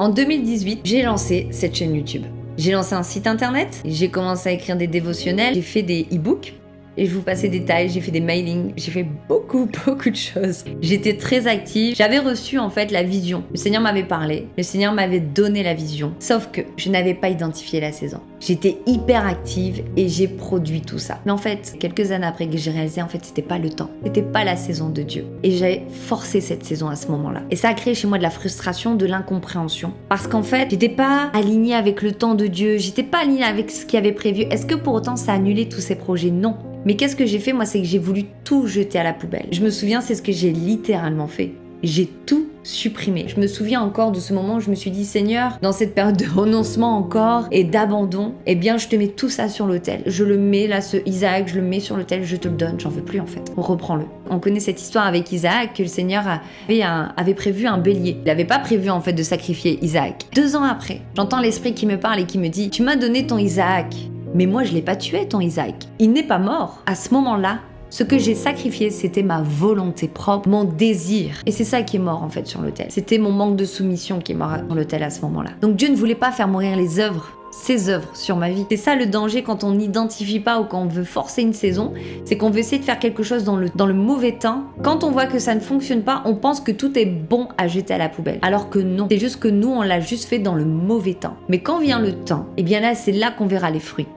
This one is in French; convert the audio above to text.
En 2018, j'ai lancé cette chaîne YouTube. J'ai lancé un site internet, j'ai commencé à écrire des dévotionnels, j'ai fait des e-books. Et je vous passe les détails, j'ai fait des mailings, j'ai fait beaucoup de choses. J'étais très active, j'avais reçu en fait la vision. Le Seigneur m'avait parlé, le Seigneur m'avait donné la vision. Sauf que je n'avais pas identifié la saison. J'étais hyper active et j'ai produit tout ça. Mais en fait, quelques années après que j'ai réalisé, en fait, c'était pas le temps. C'était pas la saison de Dieu. Et j'avais forcé cette saison à ce moment-là. Et ça a créé chez moi de la frustration, de l'incompréhension. Parce qu'en fait, j'étais pas alignée avec le temps de Dieu, j'étais pas alignée avec ce qu'il avait prévu. Est-ce que pour autant ça a annulé tous ces projets? Non. Mais qu'est-ce que j'ai fait? Moi, c'est que j'ai voulu tout jeter à la poubelle. Je me souviens, c'est ce que j'ai littéralement fait. J'ai tout supprimé. Je me souviens encore de ce moment où je me suis dit, Seigneur, dans cette période de renoncement encore et d'abandon, eh bien, je te mets tout ça sur l'autel. Je le mets là, ce Isaac, je le mets sur l'autel, je te le donne, j'en veux plus en fait. Reprends-le. On connaît cette histoire avec Isaac, que le Seigneur avait prévu un bélier. Il n'avait pas prévu en fait de sacrifier Isaac. 2 ans après, j'entends l'Esprit qui me parle et qui me dit, tu m'as donné ton Isaac. Mais moi, je l'ai pas tué, ton Isaac. Il n'est pas mort. À ce moment-là, ce que j'ai sacrifié, c'était ma volonté propre, mon désir. Et c'est ça qui est mort en fait sur l'autel. C'était mon manque de soumission qui est mort sur l'autel à ce moment-là. Donc Dieu ne voulait pas faire mourir les œuvres, ses œuvres sur ma vie. C'est ça le danger quand on n'identifie pas ou quand on veut forcer une saison, c'est qu'on veut essayer de faire quelque chose dans le mauvais temps. Quand on voit que ça ne fonctionne pas, on pense que tout est bon à jeter à la poubelle. Alors que non, c'est juste que nous, on l'a juste fait dans le mauvais temps. Mais quand vient le temps, eh bien là, c'est là qu'on verra les fruits.